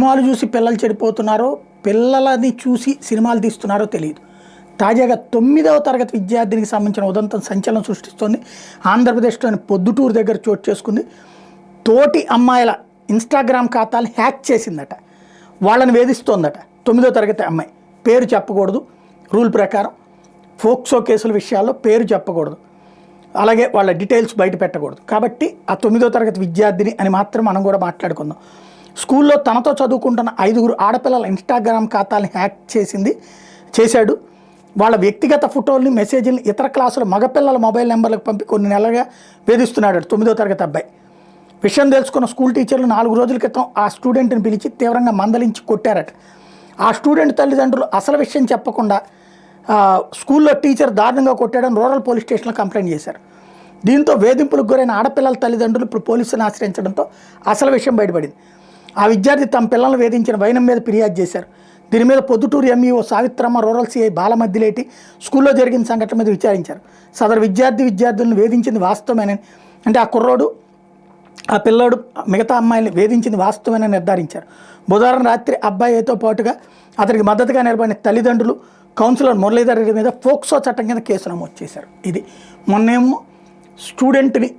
సినిమాలు చూసి పిల్లలు చెడిపోతున్నారో పిల్లలని చూసి సినిమాలు తీస్తున్నారో తెలియదు. తాజాగా 9వ తరగతి విద్యార్థినికి సంబంధించిన ఉదంతం సంచలనం సృష్టిస్తోంది. ఆంధ్రప్రదేశ్లోని పొద్దుటూరు దగ్గర చోటు చేసుకుంది. తోటి అమ్మాయిల ఇన్స్టాగ్రామ్ ఖాతాలు హ్యాక్ చేసిందట, వాళ్ళని వేధిస్తోందట. 9వ తరగతి అమ్మాయి పేరు చెప్పకూడదు, రూల్ ప్రకారం ఫోక్సో కేసుల విషయాల్లో పేరు చెప్పకూడదు, అలాగే వాళ్ళ డీటెయిల్స్ బయట పెట్టకూడదు. కాబట్టి ఆ 9వ తరగతి విద్యార్థిని అని మాత్రం మనం కూడా మాట్లాడుకుందాం. స్కూల్లో తనతో చదువుకుంటున్న 5గురు ఆడపిల్లల ఇన్స్టాగ్రామ్ ఖాతాలని హ్యాక్ చేశాడు. వాళ్ళ వ్యక్తిగత ఫోటోల్ని, మెసేజ్ని ఇతర క్లాసుల మగపిల్లల మొబైల్ నెంబర్లకు పంపి కొన్ని నెలలుగా వేధిస్తున్నాడు 9వ తరగతి అబ్బాయి. విషయం తెలుసుకున్న స్కూల్ టీచర్లు 4 రోజుల క్రితం ఆ స్టూడెంట్ని పిలిచి తీవ్రంగా మందలించి కొట్టారట. ఆ స్టూడెంట్ తల్లిదండ్రులు అసలు విషయం చెప్పకుండా స్కూల్లో టీచర్ దారుణంగా కొట్టాడని రూరల్ పోలీస్ స్టేషన్లో కంప్లైంట్ చేశారు. దీంతో వేధింపులకు గురైన ఆడపిల్లల తల్లిదండ్రులు ఇప్పుడు పోలీసులను ఆశ్రయించడంతో అసలు విషయం బయటపడింది. ఆ విద్యార్థి తమ పిల్లలను వేధించిన వైనం మీద ఫిర్యాదు చేశారు. దీని మీద Proddatur MEO Savitramma, rural CI Balamaddileti స్కూల్లో జరిగిన సంఘటన మీద విచారించారు. సదరు విద్యార్థులను వేధించింది వాస్తవమేనని, అంటే ఆ కుర్రోడు ఆ పిల్లోడు మిగతా అమ్మాయిని వేధించింది వాస్తవమేనని నిర్ధారించారు. బుధవారం రాత్రి అబ్బాయితో పాటుగా అతనికి మద్దతుగా నిలబడిన తల్లిదండ్రులు, కౌన్సిలర్ మురళీధర్ రెడ్డి మీద ఫోక్సో చట్టం కింద కేసు నమోదు చేశారు. ఇది మొన్నేమో స్టూడెంట్ని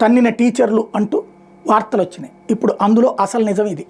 తన్నిన టీచర్లు అంటూ వార్తలు వచ్చినాయి. ఇప్పుడు అందులో అసలు నిజం ఇది.